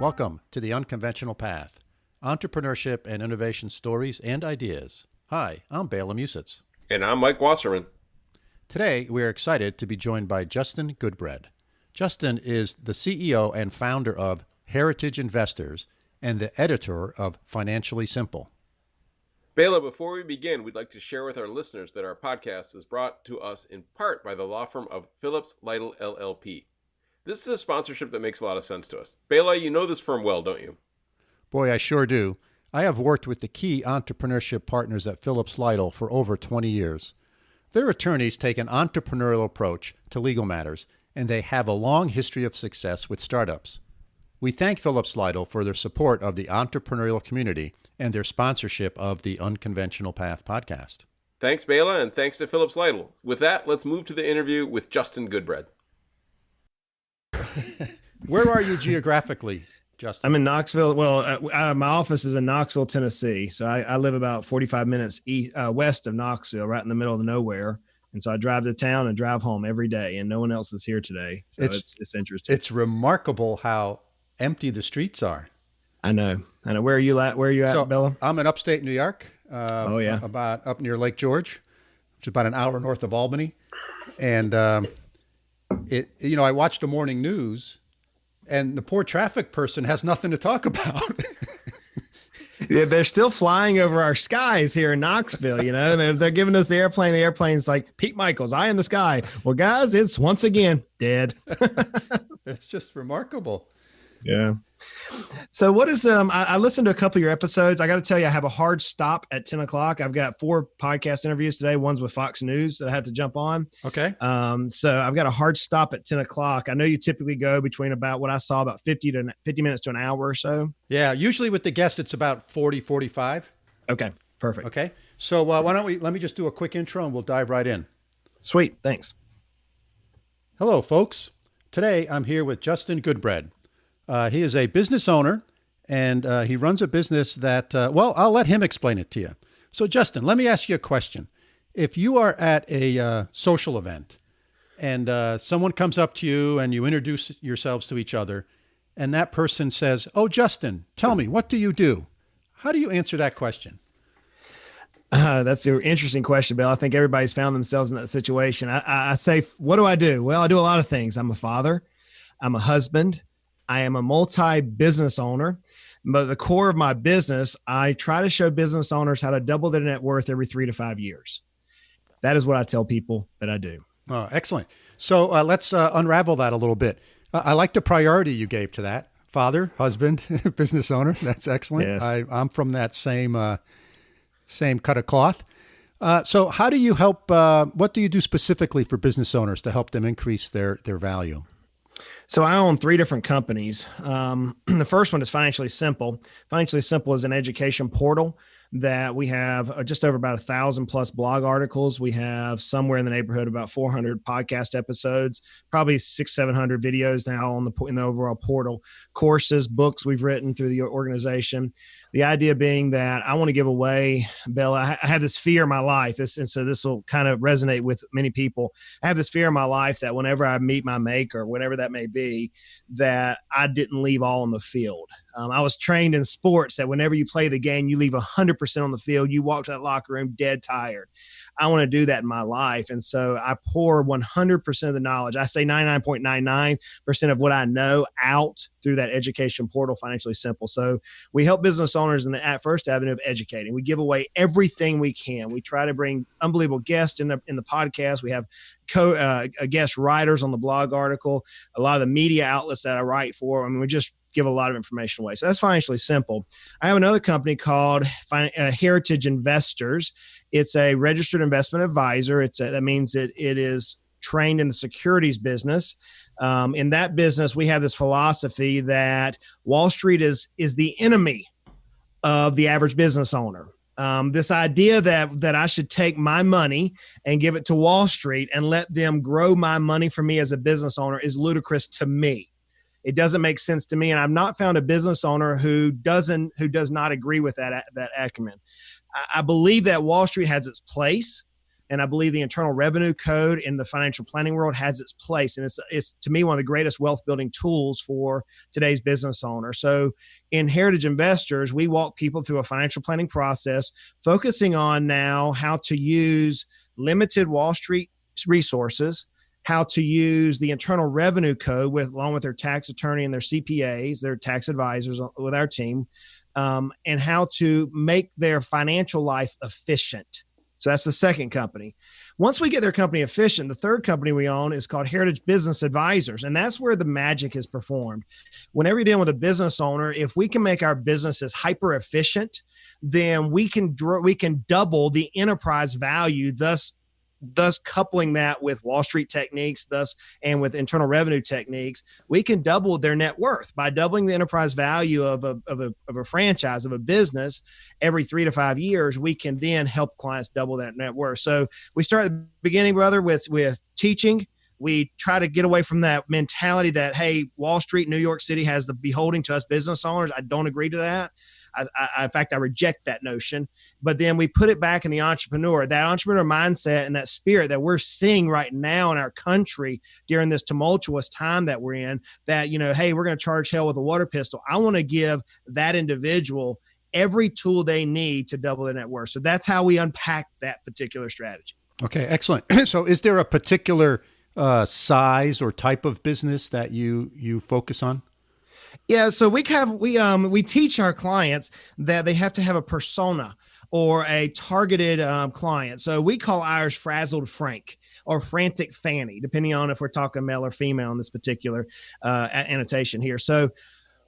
Welcome to The Unconventional Path, entrepreneurship and innovation stories and ideas. Hi, I'm Bela Musitz. And I'm Mike Wasserman. Today, we're excited to be joined by Justin Goodbread. Justin is the CEO and founder of Heritage Investors and the editor of Financially Simple. Bela, before we begin, we'd like to share with our listeners that our podcast is brought to us in part by the law firm of Phillips Lytle LLP. This is a sponsorship that makes a lot of sense to us. Bela, you know this firm well, don't you? Boy, I sure do. I have worked with the key entrepreneurship partners at Phillips Lytle for over 20 years. Their attorneys take an entrepreneurial approach to legal matters, and they have a long history of success with startups. We thank Phillips Lytle for their support of the entrepreneurial community and their sponsorship of the Unconventional Path podcast. Thanks, Bela, and thanks to Phillips Lytle. With that, let's move to the interview with Justin Goodbread. Where are you geographically, Justin? I'm in Knoxville. Well, my office is in Knoxville, Tennessee. So I live about 45 minutes west of Knoxville, right in the middle of nowhere. And so I drive to town and drive home every day, and no one else is here today. So it's interesting. It's remarkable how empty the streets are. I know. Where are you at? Where are you at, Bela? I'm in upstate New York. About up near Lake George, which is about an hour north of Albany. And I watched the morning news, and the poor traffic person has nothing to talk about. Yeah, they're still flying over our skies here in Knoxville, and they're giving us the airplane. The airplane's like Pete Michaels, eye in the sky. Well, guys, it's once again dead. It's just remarkable. Yeah. So what is, I listened to a couple of your episodes. I got to tell you, I have a hard stop at 10 o'clock. I've got 4 podcast interviews today. One's with Fox News that I have to jump on. Okay. So I've got a hard stop at 10 o'clock. I know you typically go between about 50 minutes to an hour or so. Yeah. Usually with the guests, it's about 40, 45. Okay. Perfect. Okay. So why don't let me just do a quick intro and we'll dive right in. Sweet. Thanks. Hello, folks. Today I'm here with Justin Goodbread. He is a business owner, and he runs a business that, I'll let him explain it to you. So, Justin, let me ask you a question. If you are at a social event and someone comes up to you and you introduce yourselves to each other, and that person says, "Oh, Justin, tell me, what do you do?" How do you answer that question? That's an interesting question, Bill. I think everybody's found themselves in that situation. I say, what do I do? Well, I do a lot of things. I'm a father. I'm a husband. I am a multi-business owner, but at the core of my business, I try to show business owners how to double their net worth every 3 to 5 years. That is what I tell people that I do. Oh, excellent. So let's unravel that a little bit. I like the priority you gave to that. Father, husband, business owner. That's excellent. Yes. I'm from that same cut of cloth. So how do you help, what do you do specifically for business owners to help them increase their value? So I own 3 different companies. The first one is Financially Simple. Financially Simple is an education portal that we have just over about 1,000 plus blog articles. We have somewhere in the neighborhood about 400 podcast episodes, probably 600-700 videos now in the overall portal. Courses, books we've written through the organization. The idea being that I want to give away, Bela, I have this fear in my life, and so this will kind of resonate with many people. I have this fear in my life that whenever I meet my maker, whatever that may be, that I didn't leave all on the field. I was trained in sports that whenever you play the game, you leave 100% on the field. You walk to that locker room dead tired. I want to do that in my life. And so I pour 100% of the knowledge. I say 99.99% of what I know out through that education portal, Financially Simple. So we help business owners in the first avenue of educating. We give away everything we can. We try to bring unbelievable guests in the podcast. We have guest writers on the blog article, a lot of the media outlets that I write for. I mean, we just give a lot of information away. So that's Financially Simple. I have another company called Heritage Investors. It's a registered investment advisor. That means that it is trained in the securities business. In that business, we have this philosophy that Wall Street is the enemy of the average business owner. This idea that I should take my money and give it to Wall Street and let them grow my money for me as a business owner is ludicrous to me. It doesn't make sense to me, and I've not found a business owner who does not agree with that acumen. I believe that Wall Street has its place, And I believe the Internal Revenue Code in the financial planning world has its place. And it's to me, one of the greatest wealth building tools for today's business owner. So in Heritage Investors, we walk people through a financial planning process, focusing on now how to use limited Wall Street resources, how to use the Internal Revenue Code along with their tax attorney and their CPAs, their tax advisors with our team, and how to make their financial life efficient. So that's the second company. Once we get their company efficient, the third company we own is called Heritage Business Advisors, and that's where the magic is performed. Whenever you're dealing with a business owner, if we can make our businesses hyper efficient, then we can double the enterprise value, thus coupling that with Wall Street techniques, and with internal revenue techniques, we can double their net worth by doubling the enterprise value of a franchise, of a business every 3 to 5 years. We can then help clients double that net worth. So we start at the beginning, brother, with teaching. We try to get away from that mentality that, hey, Wall Street, New York City has the beholding to us business owners. I don't agree to that. In fact, I reject that notion. But then we put it back in the entrepreneur, that entrepreneur mindset and that spirit that we're seeing right now in our country during this tumultuous time that we're in, that, hey, we're going to charge hell with a water pistol. I want to give that individual every tool they need to double their net worth. So that's how we unpack that particular strategy. Okay, excellent. So is there a particular size or type of business that you focus on? Yeah, so we teach our clients that they have to have a persona or a targeted client. So we call ours Frazzled Frank or Frantic Fanny, depending on if we're talking male or female in this particular annotation here. So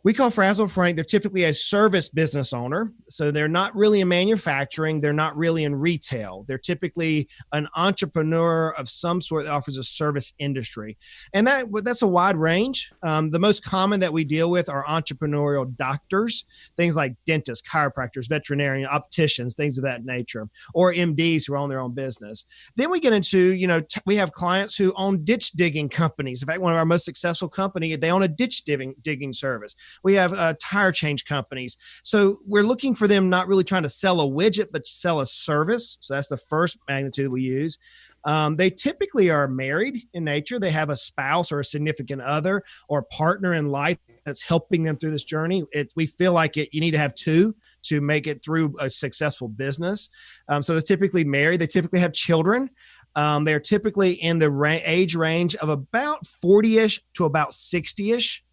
we call Frazzled Frank, they're typically a service business owner. So they're not really in manufacturing. They're not really in retail. They're typically an entrepreneur of some sort that offers a service industry. And that's a wide range. The most common that we deal with are entrepreneurial doctors, things like dentists, chiropractors, veterinarian, opticians, things of that nature, or MDs who own their own business. Then we get into, we have clients who own ditch digging companies. In fact, one of our most successful company, they own a ditch digging service. We have tire change companies. So we're looking for them not really trying to sell a widget, but sell a service. So that's the first magnitude we use. They typically are married in nature. They have a spouse or a significant other or partner in life that's helping them through this journey. We feel like you need to have two to make it through a successful business. So they're typically married. They typically have children. They're typically in the age range of about 40-ish to about 60-ish.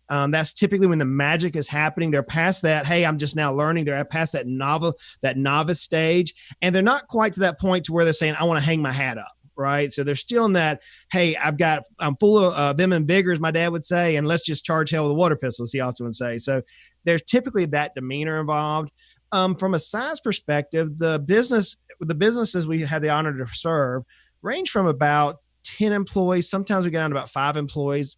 That's typically when the magic is happening. They're past that, hey, I'm just now learning. They're past that novice stage. And they're not quite to that point to where they're saying, I want to hang my hat up, right? So they're still in that, hey, I'm full of vim and vigor, as my dad would say, and let's just charge hell with a water pistol, as he often would say. So there's typically that demeanor involved. From a size perspective, the businesses we have the honor to serve range from about 10 employees. Sometimes we get down to about 5 employees.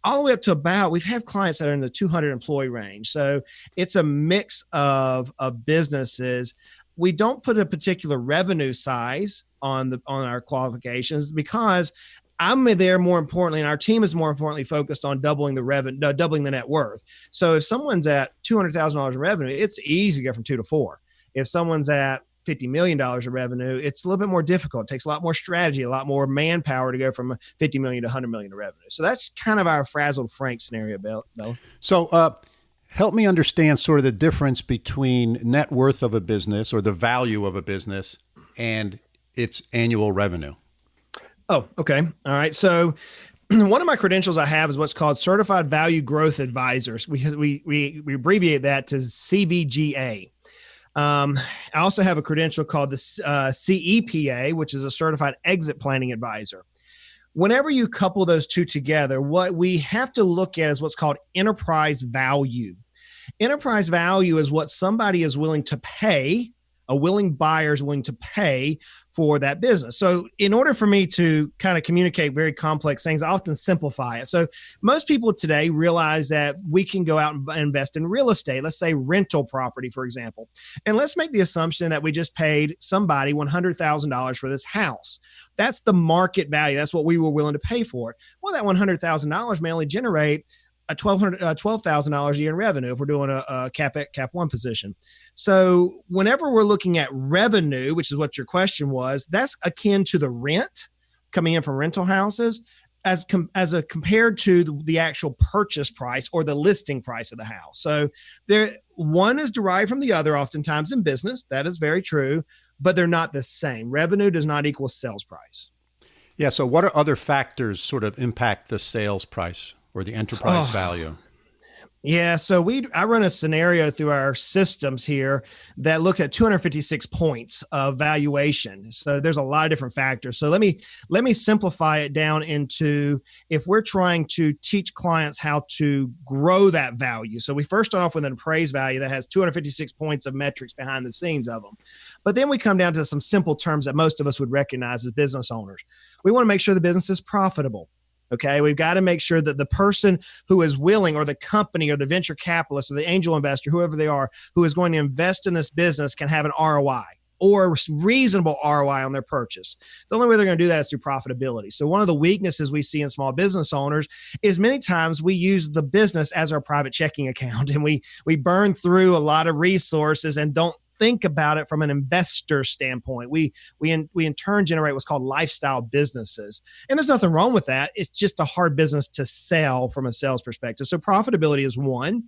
All the way up to we've had clients that are in the 200 employee range. So it's a mix of businesses. We don't put a particular revenue size on our qualifications because I'm there more importantly, and our team is more importantly focused on doubling the net worth. So if someone's at $200,000 in revenue, it's easy to go from 2 to 4. If someone's at $50 million of revenue, it's a little bit more difficult. It takes a lot more strategy, a lot more manpower to go from $50 million to $100 million of revenue. So that's kind of our Frazzled Frank scenario, Bella. So help me understand sort of the difference between net worth of a business or the value of a business and its annual revenue. Oh, okay. All right. So one of my credentials I have is what's called Certified Value Growth Advisors. We abbreviate that to CVGA. I also have a credential called the CEPA, which is a Certified Exit Planning Advisor. Whenever you couple those two together, what we have to look at is what's called enterprise value. Enterprise value is what somebody is willing to pay, a willing buyer is willing to pay for that business. So in order for me to kind of communicate very complex things, I often simplify it. So most people today realize that we can go out and invest in real estate, let's say rental property, for example. And let's make the assumption that we just paid somebody $100,000 for this house. That's the market value. That's what we were willing to pay for it. Well, that $100,000 may only generate $12,000 a year in revenue if we're doing a cap one position. So whenever we're looking at revenue, which is what your question was, that's akin to the rent coming in from rental houses as compared to the actual purchase price or the listing price of the house. So one is derived from the other oftentimes in business. That is very true, but they're not the same. Revenue does not equal sales price. Yeah. So what are other factors sort of impact the sales price or the enterprise value? Yeah. So I run a scenario through our systems here that looks at 256 points of valuation. So there's a lot of different factors. So let me simplify it down into, if we're trying to teach clients how to grow that value. So we first start off with an appraised value that has 256 points of metrics behind the scenes of them. But then we come down to some simple terms that most of us would recognize as business owners. We want to make sure the business is profitable. Okay, we've got to make sure that the person who is willing, or the company or the venture capitalist or the angel investor, whoever they are, who is going to invest in this business can have an ROI or reasonable ROI on their purchase. The only way they're going to do that is through profitability. So one of the weaknesses we see in small business owners is many times we use the business as our private checking account, and we burn through a lot of resources and don't think about it from an investor standpoint. We in turn generate what's called lifestyle businesses. And there's nothing wrong with that. It's just a hard business to sell from a sales perspective. So profitability is one.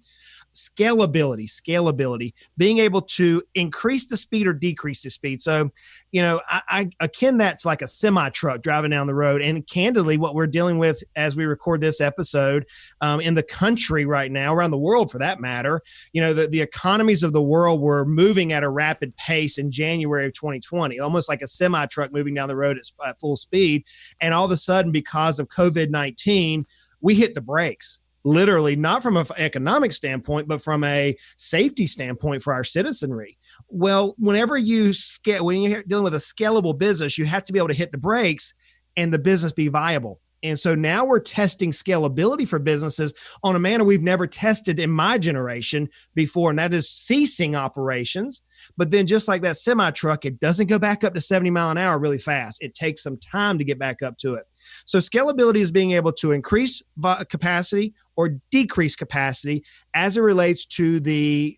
Scalability, being able to increase the speed or decrease the speed. So, I akin that to like a semi truck driving down the road. And candidly, what we're dealing with as we record this episode in the country right now, around the world for that matter, the economies of the world were moving at a rapid pace in January of 2020, almost like a semi truck moving down the road at full speed. And all of a sudden, because of COVID-19, we hit the brakes. Literally, not from an economic standpoint, but from a safety standpoint for our citizenry. Well, when you're dealing with a scalable business, you have to be able to hit the brakes and the business be viable. And so now we're testing scalability for businesses on a manner we've never tested in my generation before, and that is ceasing operations. But then just like that semi truck, it doesn't go back up to 70 miles an hour really fast. It takes some time to get back up to it. So scalability is being able to increase capacity or decrease capacity as it relates to the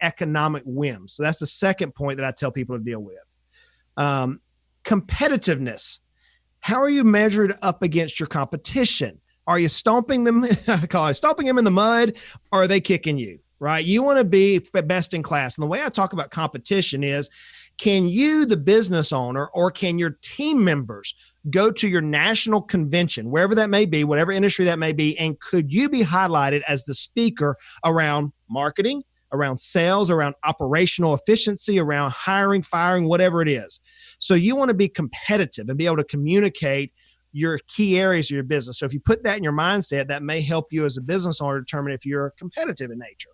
economic whim. So that's the second point that I tell people to deal with. Competitiveness. How are you measured up against your competition? Are you stomping them? I call it stomping them in the mud, or are they kicking you? Right? You want to be best in class. And the way I talk about competition is, can you, the business owner, or can your team members go to your national convention, wherever that may be, whatever industry that may be, and could you be highlighted as the speaker around marketing, around sales, around operational efficiency, around hiring, firing, whatever it is? So you want to be competitive and be able to communicate your key areas of your business. So if you put that in your mindset, that may help you as a business owner determine if you're competitive in nature.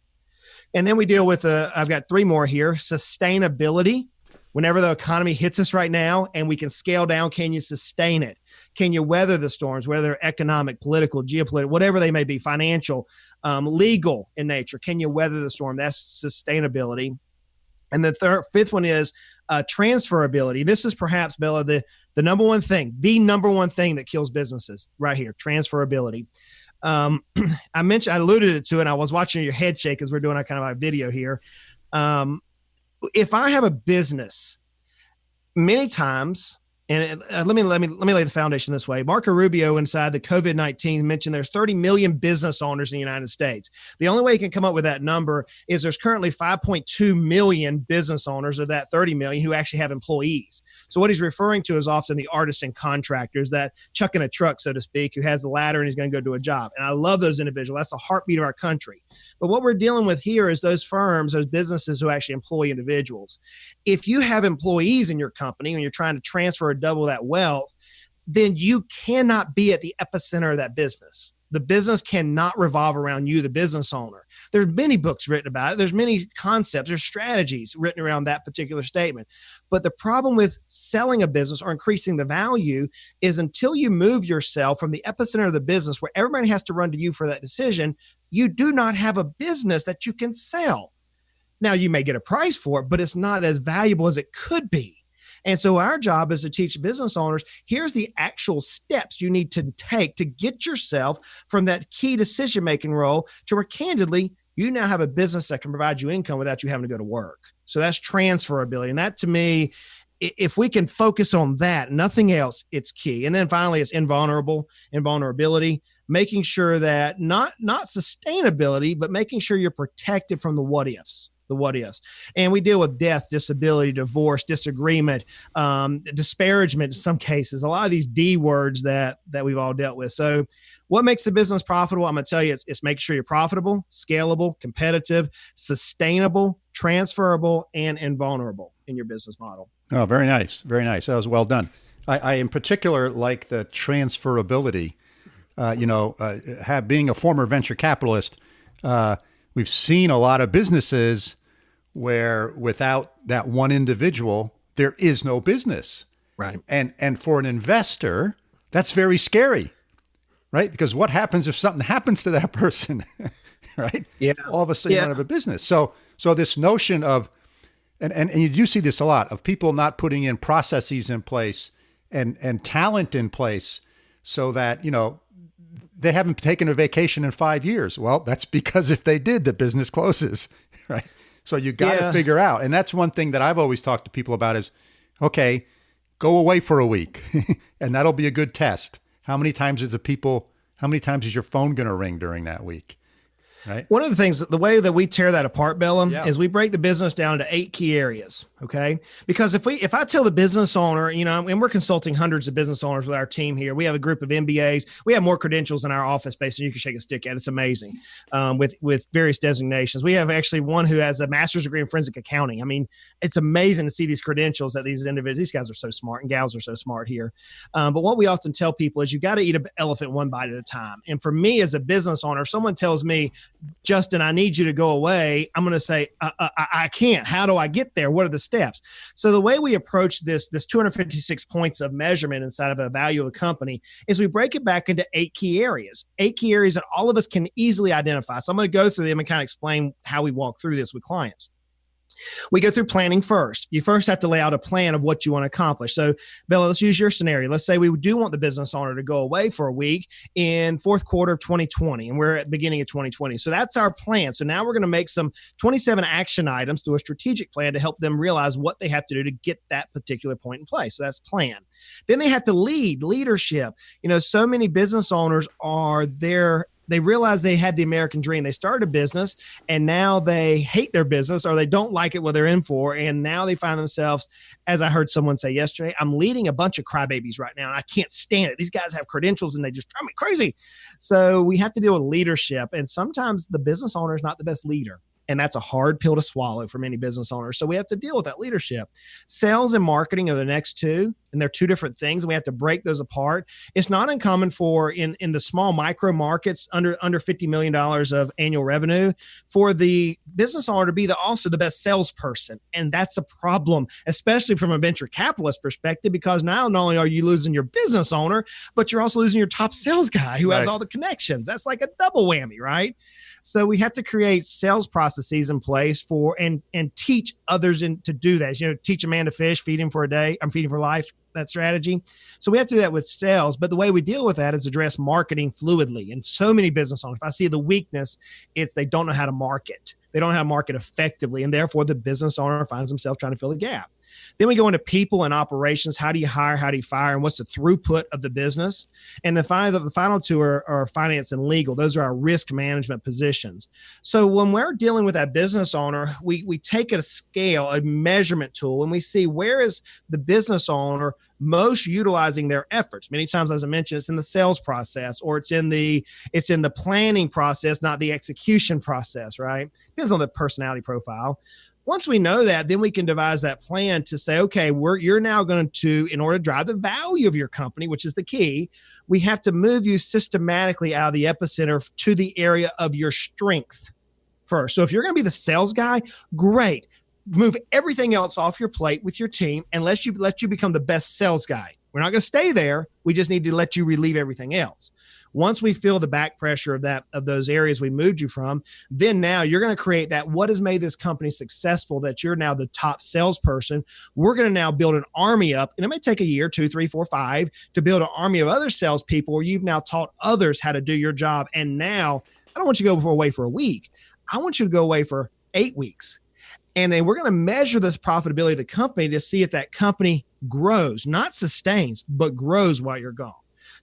And then we deal with, I've got three more here, sustainability. Whenever the economy hits us right now and we can scale down, can you sustain it? Can you weather the storms, whether they're economic, political, geopolitical, whatever they may be, financial, legal in nature? Can you weather the storm? That's sustainability. And the fifth one is transferability. This is perhaps, Bella, the number one thing that kills businesses right here, transferability. I alluded to it, and I was watching your head shake as we're doing a kind of a video here. If I have a business, many times, and let me lay the foundation this way. Marco Rubio inside the COVID-19 mentioned there's 30 million business owners in the United States. The only way you can come up with that number is there's currently 5.2 million business owners of that 30 million who actually have employees. So what he's referring to is often the artisan contractors that chuck in a truck, so to speak, who has the ladder and he's going to go do a job. And I love those individuals. That's the heartbeat of our country. But what we're dealing with here is those firms, those businesses who actually employ individuals. If you have employees in your company and you're trying to transfer or double that wealth, then you cannot be at the epicenter of that business. The business cannot revolve around you, the business owner. There's many books written about it. There's many concepts, there's strategies written around that particular statement. But the problem with selling a business or increasing the value is until you move yourself from the epicenter of the business where everybody has to run to you for that decision, you do not have a business that you can sell. Now, you may get a price for it, but it's not as valuable as it could be. And so our job is to teach business owners, here's the actual steps you need to take to get yourself from that key decision-making role to where candidly, you now have a business that can provide you income without you having to go to work. So that's transferability. And that to me, if we can focus on that, nothing else, it's key. And then finally, it's invulnerability, making sure that not sustainability, but making sure you're protected from the what ifs. And we deal with death, disability, divorce, disagreement, disparagement in some cases, a lot of these D words that we've all dealt with. So what makes the business profitable? I'm going to tell you, it's making sure you're profitable, scalable, competitive, sustainable, transferable, and invulnerable in your business model. Oh, very nice. Very nice. That was well done. I in particular like the transferability. Being a former venture capitalist, we've seen a lot of businesses where without that one individual, there is no business. Right. And for an investor, that's very scary, right? Because what happens if something happens to that person, right? Yeah. All of a sudden you don't have a business. So this notion of, and you do see this a lot, of people not putting in processes in place and talent in place so that, they haven't taken a vacation in 5 years. Well, that's because if they did, the business closes, right? So you got to figure out. And that's one thing that I've always talked to people about is, okay, go away for a week and that'll be a good test. How many times is your phone going to ring during that week? Right. One of the things, the way that we tear that apart, Bella, is we break the business down into 8 key areas. Okay. Because if I tell the business owner, and we're consulting hundreds of business owners with our team here, we have a group of MBAs. We have more credentials in our office space than you can shake a stick at. It's amazing. With various designations. We have actually one who has a master's degree in forensic accounting. I mean, it's amazing to see these credentials that these individuals, these guys are so smart and gals are so smart here. But what we often tell people is you got to eat an elephant one bite at a time. And for me as a business owner, if someone tells me, Justin, I need you to go away, I'm going to say, I can't. How do I get there? What are the steps? So the way we approach this 256 points of measurement inside of a value of a company is we break it back into 8 key areas that all of us can easily identify. So I'm going to go through them and kind of explain how we walk through this with clients. We go through planning first. You first have to lay out a plan of what you want to accomplish. So, Bella, let's use your scenario. Let's say we do want the business owner to go away for a week in fourth quarter of 2020, and we're at the beginning of 2020. So that's our plan. So now we're going to make some 27 action items through a strategic plan to help them realize what they have to do to get that particular point in place. So that's plan. Then they have to leadership. So many business owners are there. They realize they had the American dream. They started a business and now they hate their business or they don't like it what they're in for. And now they find themselves, as I heard someone say yesterday, I'm leading a bunch of crybabies right now and I can't stand it. These guys have credentials and they just drive me crazy. So we have to deal with leadership. And sometimes the business owner is not the best leader. And that's a hard pill to swallow for many business owners. So we have to deal with that leadership. Sales and marketing are the next two, and they're two different things. And we have to break those apart. It's not uncommon for in the small micro markets under $50 million of annual revenue for the business owner to be also the best salesperson. And that's a problem, especially from a venture capitalist perspective, because now not only are you losing your business owner, but you're also losing your top sales guy who has all the connections. That's like a double whammy, right? So we have to create sales processes in place for and teach others to do that. Teach a man to fish, feed him for a day. I'm feeding for life. That strategy. So we have to do that with sales. But the way we deal with that is address marketing fluidly. And so many business owners, if I see the weakness, it's they don't know how to market. They don't know how to market effectively. And therefore, the business owner finds himself trying to fill a gap. Then we go into people and operations. How do you hire? How do you fire? And what's the throughput of the business? And the final two are finance and legal. Those are our risk management positions. So when we're dealing with that business owner, we take a scale, a measurement tool, and we see where is the business owner most utilizing their efforts. Many times, as I mentioned, it's in the sales process or it's in the planning process, not the execution process, right? Depends on the personality profile. Once we know that, then we can devise that plan to say, okay, you're now going to, in order to drive the value of your company, which is the key, we have to move you systematically out of the epicenter to the area of your strength first. So if you're going to be the sales guy, great. Move everything else off your plate with your team and let you become the best sales guy. We're not going to stay there. We just need to let you relieve everything else. Once we feel the back pressure of those areas we moved you from, then now you're going to create that what has made this company successful, that you're now the top salesperson. We're going to now build an army up, and it may take a year, 2, 3, 4, 5 to build an army of other salespeople where you've now taught others how to do your job. And now I don't want you to go away for a week. I want you to go away for 8 weeks. And then we're going to measure this profitability of the company to see if that company grows, not sustains, but grows while you're gone.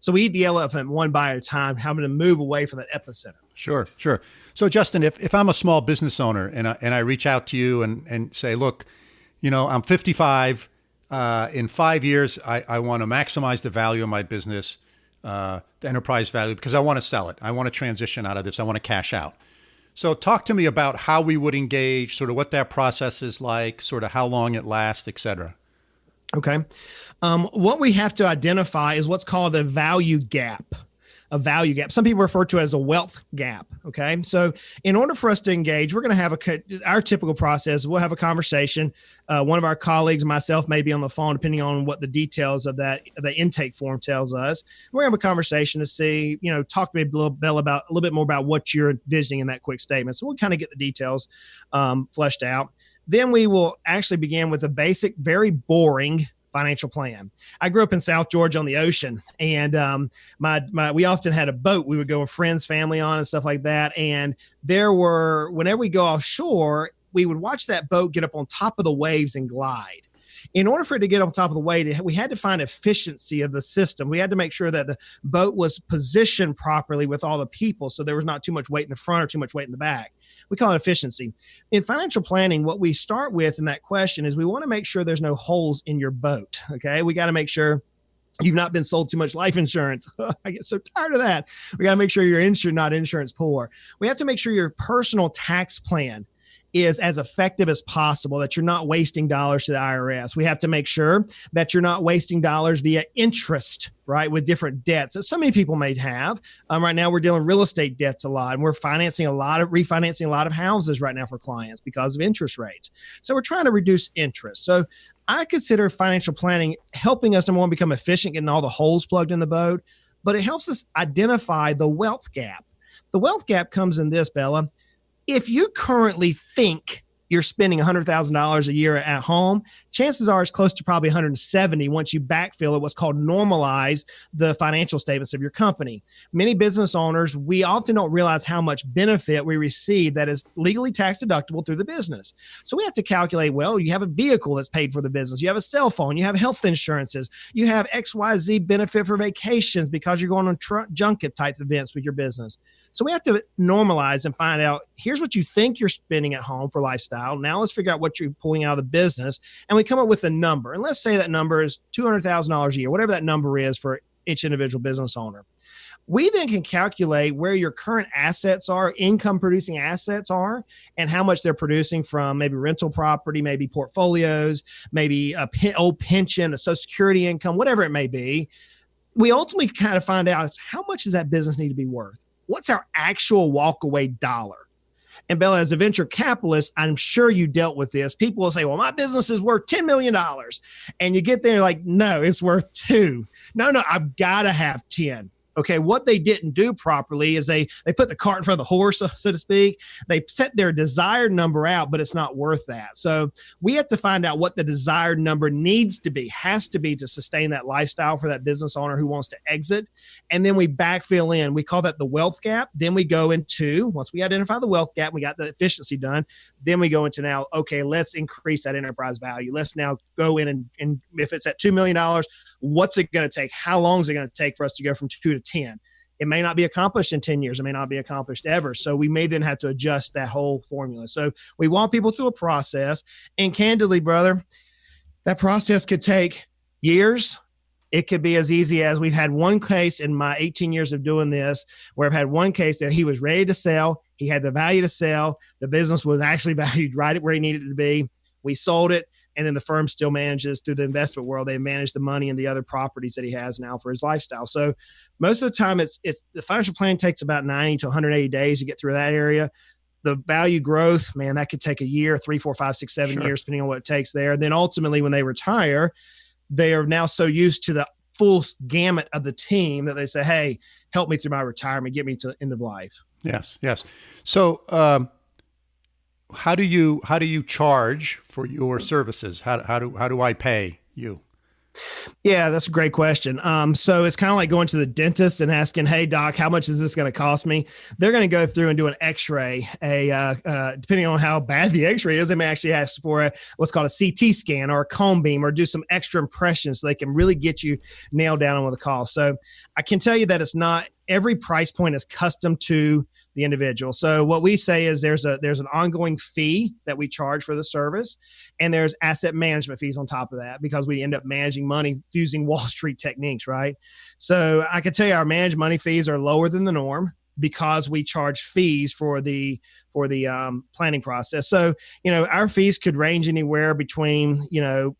So we eat the elephant one bite at a time, having to move away from that epicenter. Sure. So Justin, if I'm a small business owner and I reach out to you and say, look, I'm 55, in 5 years, I want to maximize the value of my business, the enterprise value, because I want to sell it. I want to transition out of this. I want to cash out. So talk to me about how we would engage, sort of what that process is like, sort of how long it lasts, et cetera. Okay. What we have to identify is what's called a value gap. A value gap. Some people refer to it as a wealth gap. Okay. So in order for us to engage, we're going to have our typical process. We'll have a conversation. One of our colleagues, myself, may be on the phone, depending on what the details of the intake form tells us. We're going to have a conversation to see, talk to me a little bit more about what you're envisioning in that quick statement. So we'll kind of get the details fleshed out. Then we will actually begin with a basic, very boring financial plan. I grew up in South Georgia on the ocean, and we often had a boat. We would go with friends, family on, and stuff like that. And whenever we go offshore, we would watch that boat get up on top of the waves and glide. In order for it to get on top of the wave, we had to find efficiency of the system. We had to make sure that the boat was positioned properly with all the people, so there was not too much weight in the front or too much weight in the back. We call it efficiency. In financial planning, what we start with in that question is we want to make sure there's no holes in your boat. Okay, we got to make sure you've not been sold too much life insurance. I get so tired of that. We got to make sure you're insured, not insurance poor. We have to make sure your personal tax plan is as effective as possible, that you're not wasting dollars to the IRS. We have to make sure that you're not wasting dollars via interest, right, with different debts that so many people may have. Right now, we're dealing with real estate debts a lot, and we're refinancing a lot of houses right now for clients because of interest rates. So we're trying to reduce interest. So I consider financial planning helping us, number one, become efficient, getting all the holes plugged in the boat, but it helps us identify the wealth gap. The wealth gap comes in this, Bella. If you currently think you're spending $100,000 a year at home, chances are it's close to probably 170 once you backfill it, what's called normalize the financial statements of your company. Many business owners, we often don't realize how much benefit we receive that is legally tax deductible through the business. So we have to calculate, well, you have a vehicle that's paid for the business. You have a cell phone. You have health insurances. You have XYZ benefit for vacations because you're going on junket type events with your business. So we have to normalize and find out, here's what you think you're spending at home for lifestyle. Now let's figure out what you're pulling out of the business, and we come up with a number. And let's say that number is $200,000 a year, whatever that number is for each individual business owner. We then can calculate where your current assets are, income producing assets are, and how much they're producing from maybe rental property, maybe portfolios, maybe old pension, a social security income, whatever it may be. We ultimately kind of find out how much does that business need to be worth? What's our actual walkaway dollar? And Bella, as a venture capitalist, I'm sure you dealt with this. People will say, well, my business is worth $10 million. And you get there like, no, it's worth 2. No, I've got to have 10. Okay, what they didn't do properly is they put the cart in front of the horse, so to speak. They set their desired number out, but it's not worth that. So we have to find out what the desired number needs to be, has to be to sustain that lifestyle for that business owner who wants to exit. And then we backfill in. We call that the wealth gap. Then we go into, once we identify the wealth gap, we got the efficiency done, then we go into now, okay, let's increase that enterprise value. Let's now go in and if it's at $2 million, what's it going to take? How long is it going to take for us to go from 2 to 10? It may not be accomplished in 10 years. It may not be accomplished ever. So we may then have to adjust that whole formula. So we want people through a process. And candidly, brother, that process could take years. It could be as easy as we've had one case in my 18 years of doing this where I've had one case that he was ready to sell. He had the value to sell. The business was actually valued right at where he needed it to be. We sold it. And then the firm still manages through the investment world. They manage the money and the other properties that he has now for his lifestyle. So most of the time it's the financial plan takes about 90 to 180 days to get through that area. The value growth, man, that could take a year, 3, 4, 5, 6, 7 years, depending on what it takes there. And then ultimately when they retire, they are now so used to the full gamut of the team that they say, hey, help me through my retirement, get me to the end of life. Yes. Yes. So, how do you charge for your services? How do I pay you? Yeah, that's a great question. So it's kind of like going to the dentist and asking, hey, doc, how much is this going to cost me? They're going to go through and do an x-ray. Depending on how bad the x-ray is, they may actually ask for what's called a CT scan or a cone beam, or do some extra impressions so they can really get you nailed down on what the cost. So I can tell you that it's not every price point is custom to the individual. So what we say is there's an ongoing fee that we charge for the service, and there's asset management fees on top of that, because we end up managing money using Wall Street techniques, right? So I can tell you our managed money fees are lower than the norm, because we charge fees for the planning process. So, our fees could range anywhere between,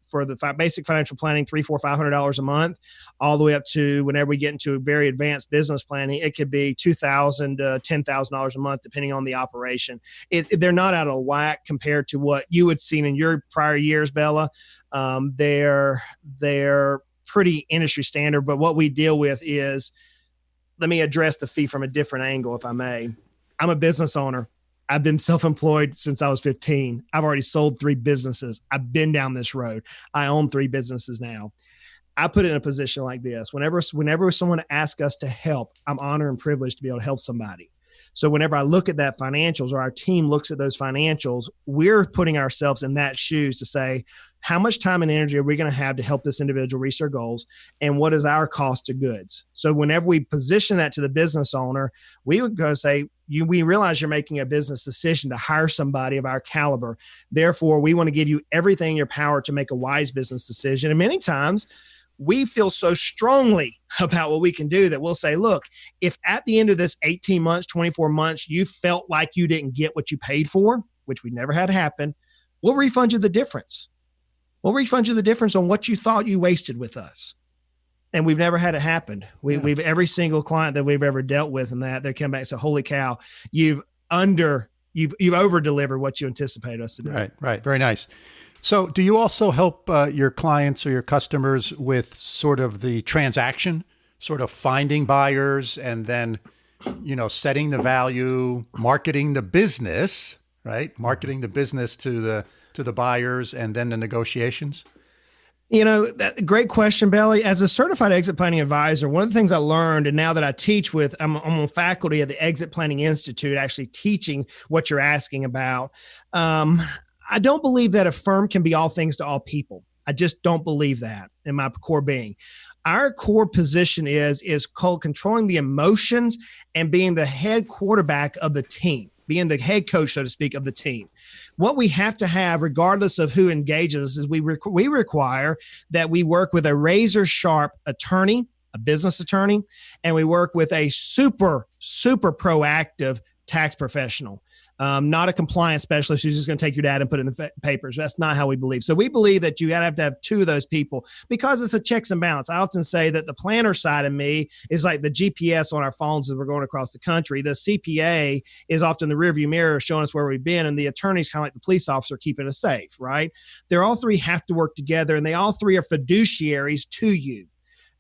for the basic financial planning, $300, $400, $500 a month, all the way up to, whenever we get into very advanced business planning, it could be $2,000 to $10,000 a month, depending on the operation. They're not out of whack compared to what you had seen in your prior years, Bella. They're pretty industry standard, but what we deal with is, let me address the fee from a different angle, if I may. I'm a business owner. I've been self-employed since I was 15. I've already sold 3 businesses. I've been down this road. I own 3 businesses now. I put it in a position like this. Whenever someone asks us to help, I'm honored and privileged to be able to help somebody. So whenever I look at that financials, or our team looks at those financials, we're putting ourselves in that shoes to say, how much time and energy are we going to have to help this individual reach their goals? And what is our cost of goods? So whenever we position that to the business owner, we would go say, we realize you're making a business decision to hire somebody of our caliber. Therefore, we want to give you everything in your power to make a wise business decision. And many times we feel so strongly about what we can do that we'll say, look, if at the end of this 18 months, 24 months, you felt like you didn't get what you paid for, which we never had happen, we'll refund you the difference. We'll refund you the difference on what you thought you wasted with us. And we've never had it happen. We've every single client that we've ever dealt with, and that they come back and say, holy cow, you've over delivered what you anticipated us to do. Right. Very nice. So do you also help your clients or your customers with sort of the transaction, sort of finding buyers and then, setting the value, marketing the business, right? Marketing the business to the buyers, and then the negotiations? Great question, Belly. As a certified exit planning advisor, one of the things I learned, and now that I teach I'm on faculty at the Exit Planning Institute, actually teaching what you're asking about. I don't believe that a firm can be all things to all people. I just don't believe that in my core being. Our core position is called controlling the emotions and being the head quarterback of the team, being the head coach, so to speak, of the team. What we have to have, regardless of who engages, is we require that we work with a razor sharp attorney, a business attorney, and we work with a super, super proactive tax professional. Not a compliance specialist who's just going to take your data and put it in the papers. That's not how we believe. So we believe that you have to have 2 of those people, because it's a checks and balance. I often say that the planner side of me is like the GPS on our phones as we're going across the country. The CPA is often the rearview mirror showing us where we've been, and the attorney's kind of like the police officer keeping us safe, right? They're all 3 have to work together, and they all 3 are fiduciaries to you.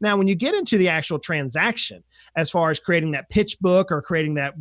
Now, when you get into the actual transaction, as far as creating that pitch book or creating that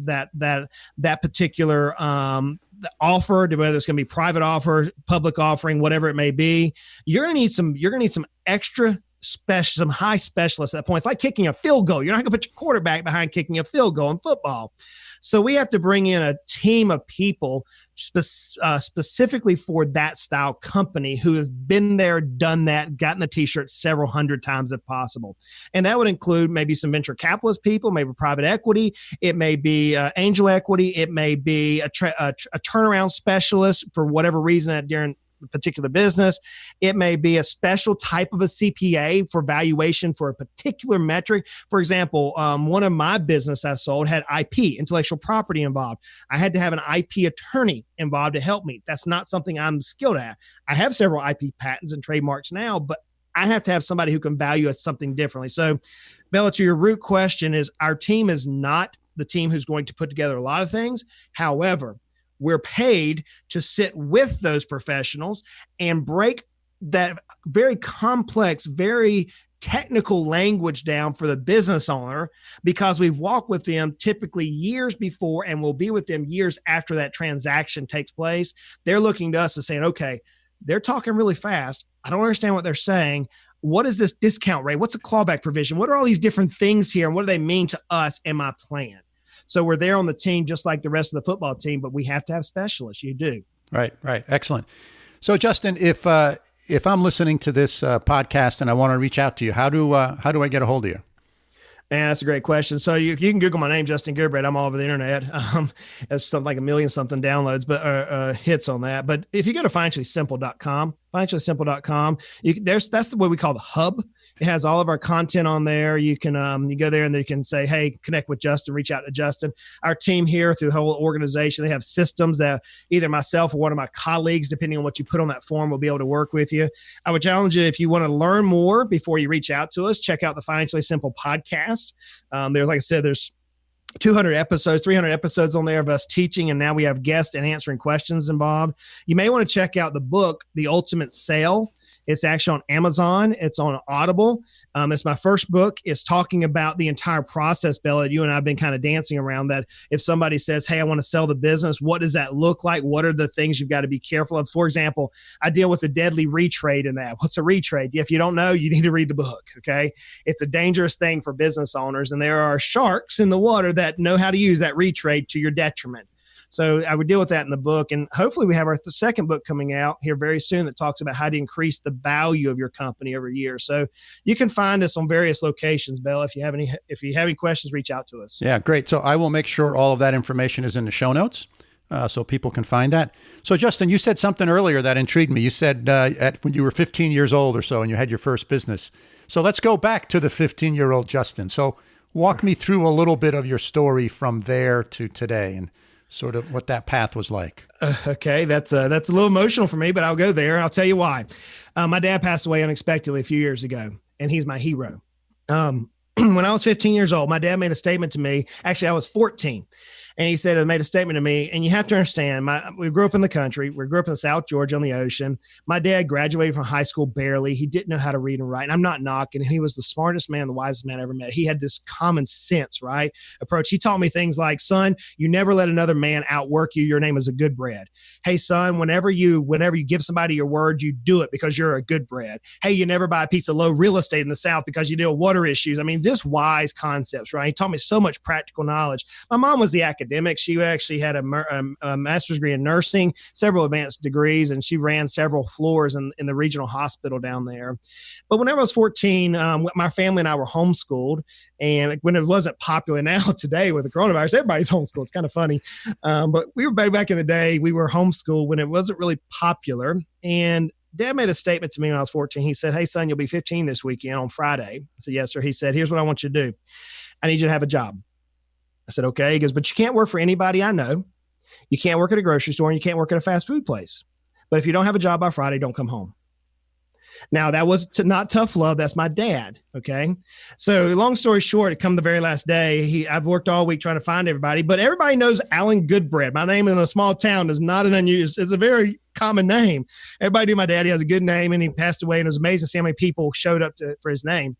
particular the offer, whether it's going to be private offer, public offering, whatever it may be, you're going to need some extra special, some high specialists at that point. It's like kicking a field goal. You're not going to put your quarterback behind kicking a field goal in football. So we have to bring in a team of people specifically for that style company who has been there, done that, gotten the t-shirt several hundred times if possible. And that would include maybe some venture capitalist people, maybe private equity. It may be angel equity. It may be a turnaround specialist for whatever reason during the particular business. It may be a special type of a CPA for valuation for a particular metric. For example, one of my business I sold had IP, intellectual property involved. I had to have an IP attorney involved to help me. That's not something I'm skilled at. I have several IP patents and trademarks now, but I have to have somebody who can value something differently. So, Bella, to your root question is, our team is not the team who's going to put together a lot of things. However, we're paid to sit with those professionals and break that very complex, very technical language down for the business owner, because we've walked with them typically years before and will be with them years after that transaction takes place. They're looking to us and saying, okay, they're talking really fast. I don't understand what they're saying. What is this discount rate? What's a clawback provision? What are all these different things here? And what do they mean to us and my plan? So we're there on the team just like the rest of the football team, but we have to have specialists. You do. Right. Excellent. So Justin, if I'm listening to this podcast and I want to reach out to you, how do I get a hold of you? Man, that's a great question. So you can Google my name, Justin Goodbread. I'm all over the internet. It's something like 1 million something downloads, but hits on that. But if you go to financiallysimple.com, that's what we call the hub. It has all of our content on there. You can you go there and you can say, hey, connect with Justin, reach out to Justin. Our team here through the whole organization, they have systems that either myself or one of my colleagues, depending on what you put on that form, will be able to work with you. I would challenge you, if you want to learn more before you reach out to us, check out the Financially Simple podcast. There's, like I said, there's 200 episodes, 300 episodes on there of us teaching, and now we have guests and answering questions involved. You may want to check out the book, The Ultimate Sale. It's actually on Amazon. It's on Audible. It's my first book. It's talking about the entire process, Bella. You and I have been kind of dancing around that. If somebody says, hey, I want to sell the business, what does that look like? What are the things you've got to be careful of? For example, I deal with a deadly retrade in that. What's a retrade? If you don't know, you need to read the book, okay? It's a dangerous thing for business owners, and there are sharks in the water that know how to use that retrade to your detriment. So I would deal with that in the book. And hopefully we have our second book coming out here very soon that talks about how to increase the value of your company every year. So you can find us on various locations, Bella. If you have any questions, reach out to us. Yeah, great. So I will make sure all of that information is in the show notes so people can find that. So Justin, you said something earlier that intrigued me. You said when you were 15 years old or so and you had your first business. So let's go back to the 15-year-old Justin. So walk me through a little bit of your story from there to today and sort of what that path was like. Okay. That's a little emotional for me, but I'll go there and I'll tell you why. My dad passed away unexpectedly a few years ago, and he's my hero. When I was 15 years old, my dad made a statement to me. Actually, I was 14. And he said, made a statement to me, and you have to understand, we grew up in the country. We grew up in South Georgia on the ocean. My dad graduated from high school barely. He didn't know how to read and write. And I'm not knocking. He was the smartest man, the wisest man I ever met. He had this common sense, right, approach. He taught me things like, son, you never let another man outwork you. Your name is a Goodbread. Hey, son, whenever you give somebody your word, you do it because you're a Goodbread. Hey, you never buy a piece of low real estate in the South because you deal with water issues. I mean, just wise concepts, right? He taught me so much practical knowledge. My mom was the academic. She actually had a master's degree in nursing, several advanced degrees, and she ran several floors in the regional hospital down there. But whenever I was 14, my family and I were homeschooled. And when it wasn't popular, now today with the coronavirus, everybody's homeschooled. It's kind of funny. But we were back in the day, we were homeschooled when it wasn't really popular. And Dad made a statement to me when I was 14. He said, hey, son, you'll be 15 this weekend on Friday. I said, yes, sir. He said, here's what I want you to do. I need you to have a job. I said, okay. He goes, but you can't work for anybody I know. You can't work at a grocery store, and you can't work at a fast food place. But if you don't have a job by Friday, don't come home. Now, that was not tough love. That's my dad. Okay. So long story short, it come the very last day. I've worked all week trying to find everybody, but everybody knows Alan Goodbread. My name in a small town is not an unusual. It's a very common name. Everybody knew my dad. He has a good name, and he passed away, and it was amazing to see how many people showed up for his name.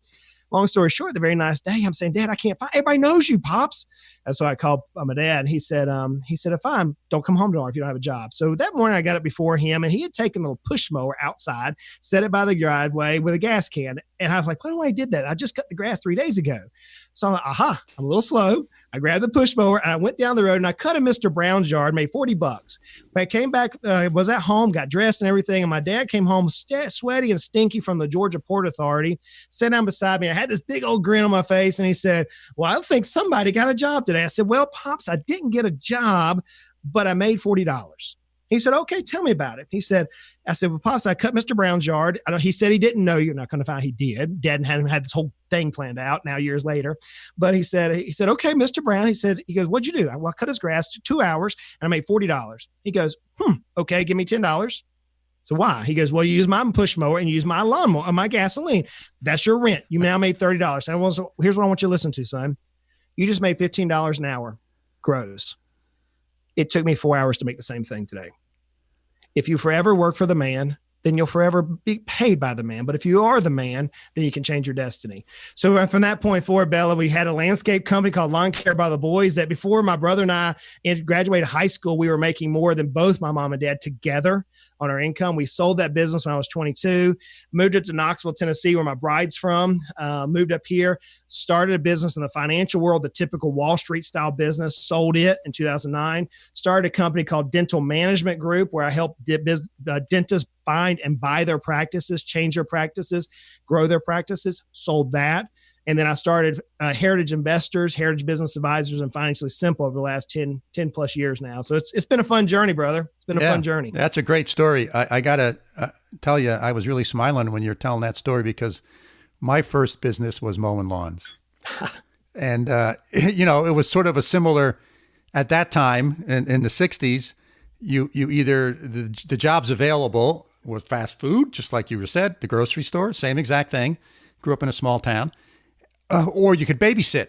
Long story short, the very nice day, I'm saying, Dad, I can't find, everybody knows you, Pops. And so I called my dad, and he said, if I'm, don't come home tomorrow if you don't have a job. So that morning I got up before him, and he had taken the push mower outside, set it by the driveway with a gas can. And I was like, why did that? I just cut the grass 3 days ago. So I'm like, I'm a little slow. I grabbed the push mower and I went down the road and I cut in Mr. Brown's yard, made $40. But I came back, was at home, got dressed and everything. And my dad came home sweaty and stinky from the Georgia Port Authority, sat down beside me. I had this big old grin on my face. And he said, well, I think somebody got a job today. I said, well, Pops, I didn't get a job, but I made $40. He said, okay, tell me about it. I said, well, Pops, I cut Mr. Brown's yard. He said he didn't know. You're not going to find he did. Dad hadn't had this whole thing planned out now years later. But he said, okay, Mr. Brown. He goes, what'd you do? Well, I cut his grass 2 hours and I made $40. He goes, okay, give me $10. So why? He goes, well, you use my push mower and you use my lawnmower, my gasoline. That's your rent. You now made $30. And here's what I want you to listen to, son. You just made $15 an hour gross. It took me 4 hours to make the same thing today. If you forever work for the man, then you'll forever be paid by the man. But if you are the man, then you can change your destiny. So from that point forward, Bella, we had a landscape company called Lawn Care by the Boys that before my brother and I graduated high school, we were making more than both my mom and dad together on our income. We sold that business when I was 22, moved it to Knoxville, Tennessee, where my bride's from, moved up here, started a business in the financial world, the typical Wall Street style business, sold it in 2009, started a company called Dental Management Group, where I helped dentists find and buy their practices, change their practices, grow their practices, sold that. And then I started Heritage Investors, Heritage Business Advisors, and Financially Simple over the last 10 plus years now. So it's been a fun journey, brother. It's been a fun journey. That's a great story. I got to tell you, I was really smiling when you're telling that story because my first business was mowing lawns. And, it was sort of a similar, at that time in the 60s, you either, the jobs available were fast food, just like you said, the grocery store, same exact thing. Grew up in a small town. Or you could babysit,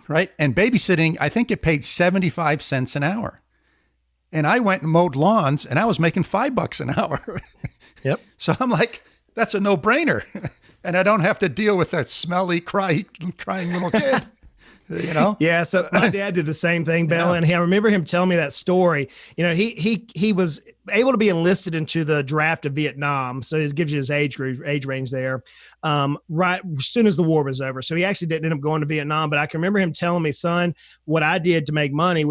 right? And babysitting, I think it paid 75 cents an hour. And I went and mowed lawns and I was making $5 an hour. Yep. So I'm like, that's a no-brainer. And I don't have to deal with a smelly, crying little kid. Yeah. So my dad did the same thing, Bella, and I remember him telling me that story. He was able to be enlisted into the draft of Vietnam, so it gives you his age range there. Right as soon as the war was over, so he actually didn't end up going to Vietnam. But I can remember him telling me, "Son, what I did to make money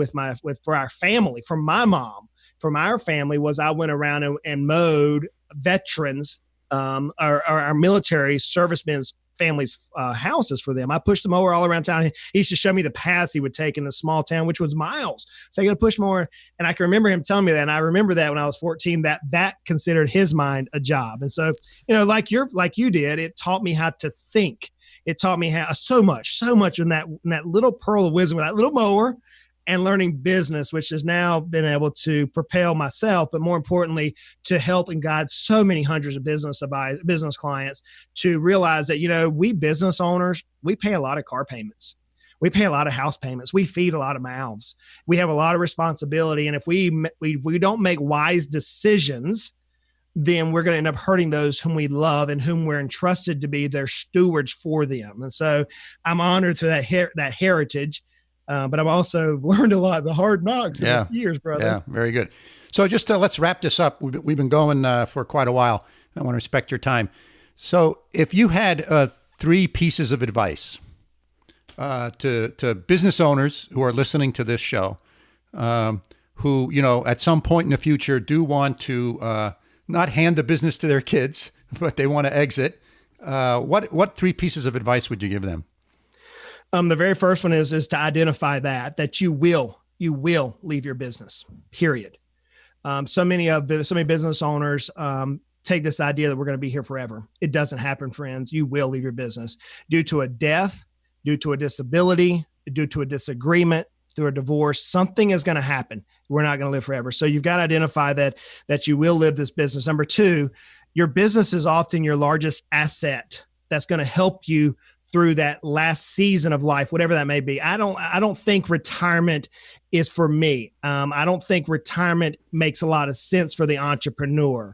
for our family, from my mom, from our family, was I went around and mowed veterans, our military servicemen's families' houses for them. I pushed the mower all around town. He used to show me the paths he would take in the small town, which was miles. So I got to push mower. And I can remember him telling me that. And I remember that when I was 14, that considered his mind a job. And so, like you did, it taught me how to think. It taught me how so much in that little pearl of wisdom, with that little mower, and learning business, which has now been able to propel myself, but more importantly, to help and guide so many hundreds of business clients to realize that, we business owners, we pay a lot of car payments. We pay a lot of house payments. We feed a lot of mouths. We have a lot of responsibility. And if we don't make wise decisions, then we're going to end up hurting those whom we love and whom we're entrusted to be their stewards for them. And so I'm honored for that heritage. But I've also learned a lot, the hard knocks in the years, brother. Yeah, very good. So just let's wrap this up. We've been going for quite a while. I want to respect your time. So if you had 3 pieces of advice to business owners who are listening to this show, who, at some point in the future do want to not hand the business to their kids, but they want to exit, what 3 pieces of advice would you give them? The very first one is to identify that you will leave your business, period. So many business owners take this idea that we're going to be here forever. It doesn't happen, friends. You will leave your business due to a death, due to a disability, due to a disagreement, through a divorce. Something is going to happen. We're not going to live forever. So you've got to identify that you will live this business. Number 2, your business is often your largest asset that's going to help you through that last season of life, whatever that may be. I don't think retirement is for me. I don't think retirement makes a lot of sense for the entrepreneur.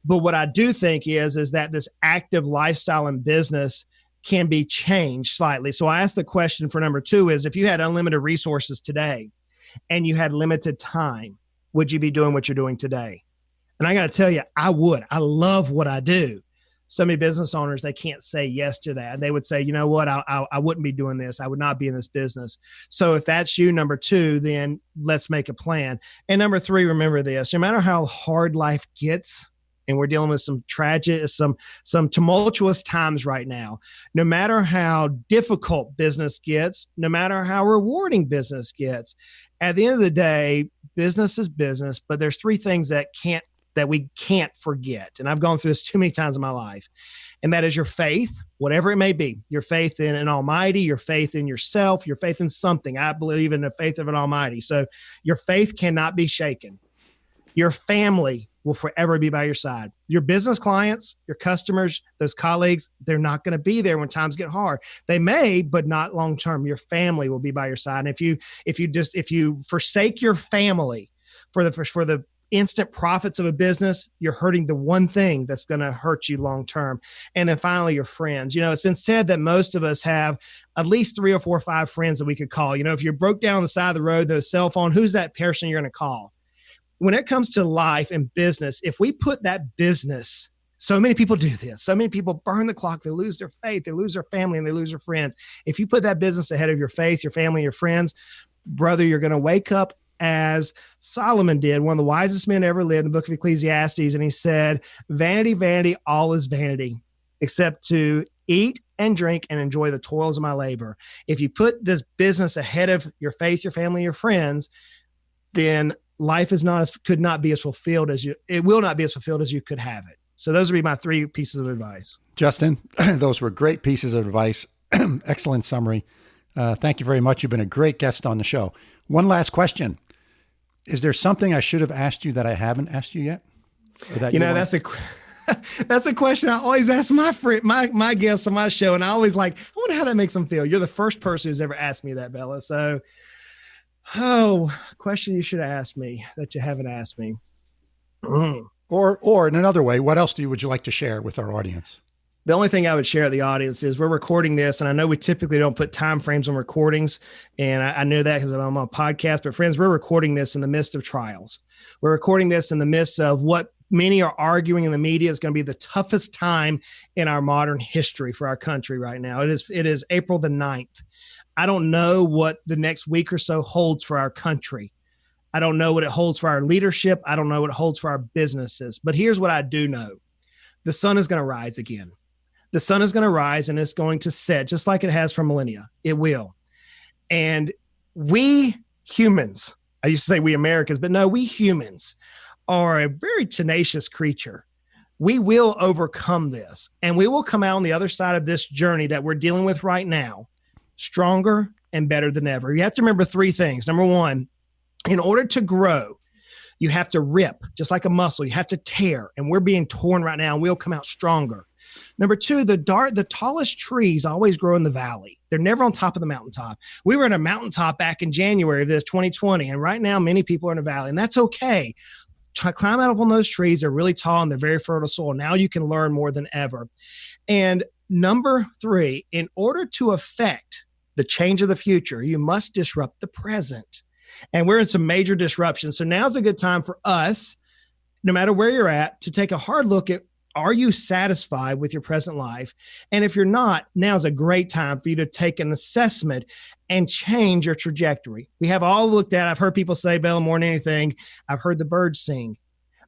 But what I do think is that this active lifestyle in business can be changed slightly. So I asked the question for number 2 is, if you had unlimited resources today and you had limited time, would you be doing what you're doing today? And I got to tell you, I would. I love what I do. So many business owners, they can't say yes to that. They would say, you know what, I wouldn't be doing this. I would not be in this business. So if that's you, number 2, then let's make a plan. And number 3, remember this, no matter how hard life gets, and we're dealing with some tragic, some tumultuous times right now, no matter how difficult business gets, no matter how rewarding business gets, at the end of the day, business is business, but there's 3 things that we can't forget. And I've gone through this too many times in my life. And that is your faith, whatever it may be, your faith in an almighty, your faith in yourself, your faith in something. I believe in the faith of an almighty. So your faith cannot be shaken. Your family will forever be by your side. Your business clients, your customers, those colleagues, they're not going to be there when times get hard. They may, but not long term. Your family will be by your side. And if you forsake your family for the instant profits of a business, you're hurting the one thing that's going to hurt you long term. And then finally, your friends. It's been said that most of us have at least 3 or 4 or 5 friends that we could call. If you're broke down on the side of the road, the cell phone, who's that person you're going to call? When it comes to life and business, if we put that business, so many people do this. So many people burn the clock. They lose their faith. They lose their family and they lose their friends. If you put that business ahead of your faith, your family, your friends, brother, you're going to wake up as Solomon did, one of the wisest men ever lived, in the book of Ecclesiastes. And he said, vanity, vanity, all is vanity, except to eat and drink and enjoy the toils of my labor. If you put this business ahead of your faith, your family, your friends, then life could not be as fulfilled as it will not be as fulfilled as you could have it. So those would be my 3 pieces of advice. Justin, those were great pieces of advice. Excellent summary. Thank you very much. You've been a great guest on the show. One last question. Is there something I should have asked you that I haven't asked you yet? That's a question I always ask my guests on my show. And I always I wonder how that makes them feel. You're the first person who's ever asked me that, Bella. So, question you should have asked me that you haven't asked me. Or in another way, what else would you like to share with our audience? The only thing I would share with the audience is we're recording this, and I know we typically don't put time frames on recordings, and I know that because I'm on a podcast, but friends, we're recording this in the midst of trials. We're recording this in the midst of what many are arguing in the media is going to be the toughest time in our modern history for our country right now. It is April the 9th. I don't know what the next week or so holds for our country. I don't know what it holds for our leadership. I don't know what it holds for our businesses. But here's what I do know. The sun is going to rise again. The sun is going to rise and it's going to set just like it has for millennia. It will. And we humans, I used to say we Americans, but no, we humans are a very tenacious creature. We will overcome this and we will come out on the other side of this journey that we're dealing with right now, stronger and better than ever. You have to remember 3 things. Number 1, in order to grow, you have to rip, just like a muscle. You have to tear, and we're being torn right now, and we'll come out stronger. Number 2, the tallest trees always grow in the valley. They're never on top of the mountaintop. We were in a mountaintop back in January of this 2020, and right now many people are in a valley, and that's okay. Climb out up on those trees. They're really tall, and they're very fertile soil. Now you can learn more than ever. And number 3, in order to affect the change of the future, you must disrupt the present. And we're in some major disruptions. So now's a good time for us, no matter where you're at, to take a hard look at, are you satisfied with your present life? And if you're not, now's a great time for you to take an assessment and change your trajectory. We have all looked at, I've heard people say, Bella, more than anything, I've heard the birds sing.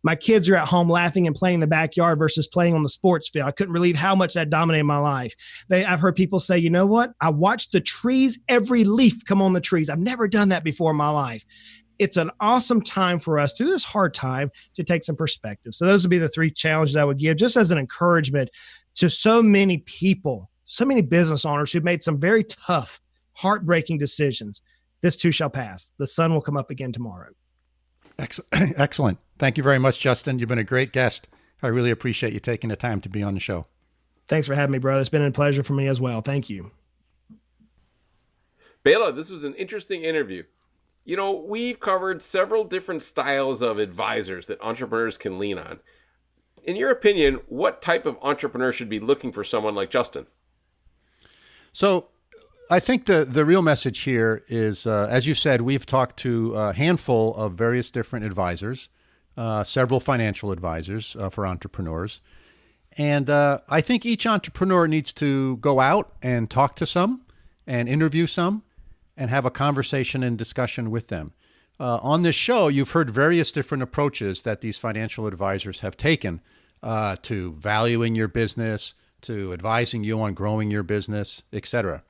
My kids are at home laughing and playing in the backyard versus playing on the sports field. I couldn't believe how much that dominated my life. I've heard people say, you know what? I watched the trees, every leaf come on the trees. I've never done that before in my life. It's an awesome time for us through this hard time to take some perspective. So those would be the 3 challenges I would give just as an encouragement to so many people, so many business owners who've made some very tough, heartbreaking decisions. This too shall pass. The sun will come up again tomorrow. Excellent. Thank you very much, Justin. You've been a great guest. I really appreciate you taking the time to be on the show. Thanks for having me, brother. It's been a pleasure for me as well. Thank you. Bela, this was an interesting interview. We've covered several different styles of advisors that entrepreneurs can lean on. In your opinion, what type of entrepreneur should be looking for someone like Justin? So I think the real message here is, as you said, we've talked to a handful of various different advisors, several financial advisors for entrepreneurs. And I think each entrepreneur needs to go out and talk to some and interview some and have a conversation and discussion with them. On this show, you've heard various different approaches that these financial advisors have taken to valuing your business, to advising you on growing your business, etc.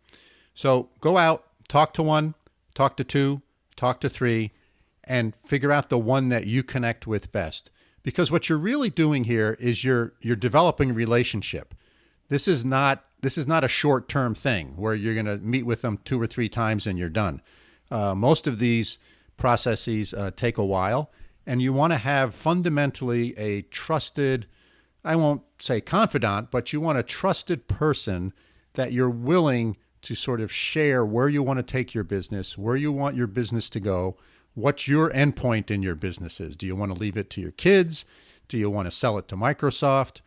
So go out, talk to 1, talk to 2, talk to 3, and figure out the one that you connect with best. Because what you're really doing here is you're developing a relationship. This is not a short-term thing where you're going to meet with them 2 or 3 times and you're done. Most of these processes take a while, and you want to have fundamentally a trusted, I won't say confidant, but you want a trusted person that you're willing to sort of share where you want to take your business, where you want your business to go, what your endpoint in your business is. Do you want to leave it to your kids? Do you want to sell it to Microsoft?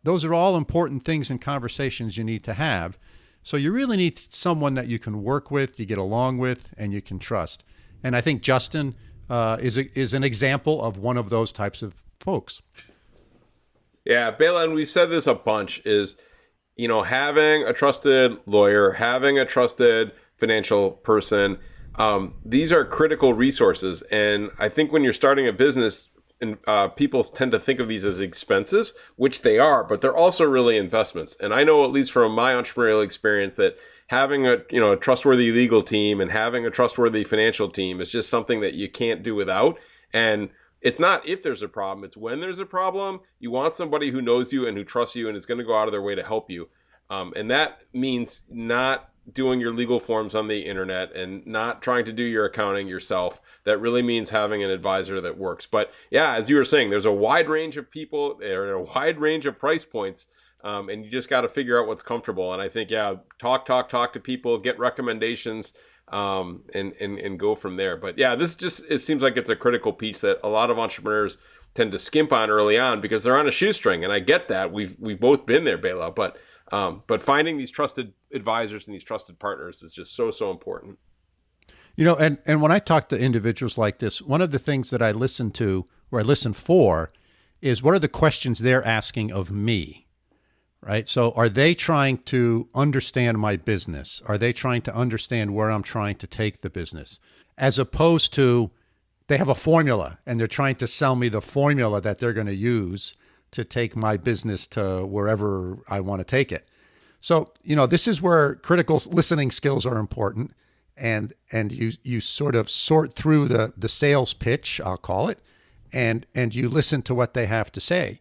Those are all important things and conversations you need to have. So you really need someone that you can work with, you get along with, and you can trust. And I think Justin is an example of one of those types of folks. Yeah, Bela, and we've said this a bunch, is, having a trusted lawyer, having a trusted financial person, these are critical resources. And I think when you're starting a business, and people tend to think of these as expenses, which they are, but they're also really investments. And I know, at least from my entrepreneurial experience, that having a trustworthy legal team and having a trustworthy financial team is just something that you can't do without. And it's not if there's a problem, it's when there's a problem. You want somebody who knows you and who trusts you and is going to go out of their way to help you. And that means not doing your legal forms on the internet and not trying to do your accounting yourself. That really means having an advisor that works. But yeah, as you were saying, there's a wide range of people, there are a wide range of price points, and you just got to figure out what's comfortable. And I think, talk to people, get recommendations, and go from there. But yeah, it seems like it's a critical piece that a lot of entrepreneurs tend to skimp on early on because they're on a shoestring. And I get that. We've both been there, Bela, but finding these trusted advisors and these trusted partners is just so important. And when I talk to individuals like this, one of the things that I listen to, or I listen for, is what are the questions they're asking of me, right? So are they trying to understand my business? Are they trying to understand where I'm trying to take the business? As opposed to they have a formula and they're trying to sell me the formula that they're going to use to take my business to wherever I want to take it. So, this is where critical listening skills are important. And you sort of sort through the sales pitch, I'll call it, and you listen to what they have to say.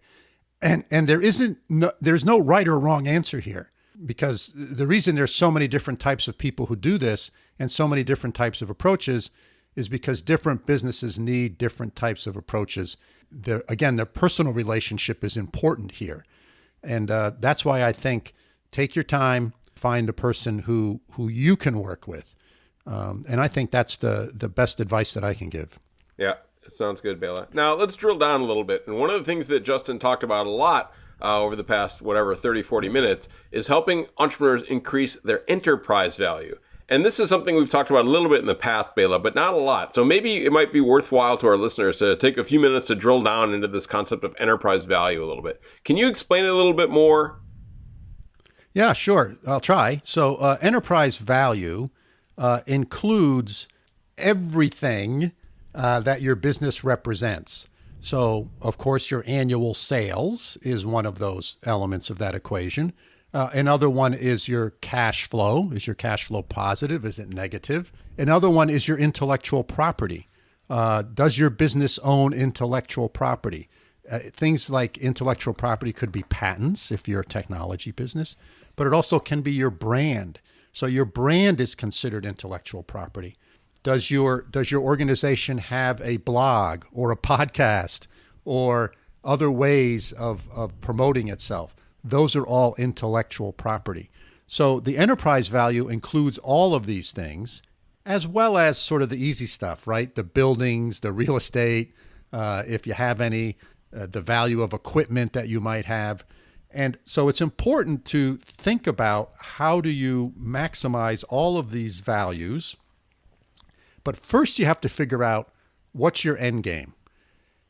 And there's no right or wrong answer here, because the reason there's so many different types of people who do this and so many different types of approaches is because different businesses need different types of approaches. Their personal relationship is important here. And that's why I think take your time, find a person who you can work with. And I think that's the best advice that I can give. Yeah, it sounds good, Bela. Now let's drill down a little bit. And one of the things that Justin talked about a lot over the past, 30, 40 minutes is helping entrepreneurs increase their enterprise value. And this is something we've talked about a little bit in the past, Bela, but not a lot. So maybe it might be worthwhile to our listeners to take a few minutes to drill down into this concept of enterprise value a little bit. Can you explain it a little bit more? Yeah, sure. I'll try. So enterprise value includes everything that your business represents. So, of course, your annual sales is one of those elements of that equation. Another one is your cash flow. Is your cash flow positive? Is it negative? Another one is your intellectual property. Does your business own intellectual property? Things like intellectual property could be patents if you're a technology business, but it also can be your brand. So your brand is considered intellectual property. Does your organization have a blog or a podcast or other ways of promoting itself? Those are all intellectual property. So the enterprise value includes all of these things, as well as sort of the easy stuff, right? The buildings, the real estate, if you have any, the value of equipment that you might have. And so it's important to think about how do you maximize all of these values. But first you have to figure out what's your end game.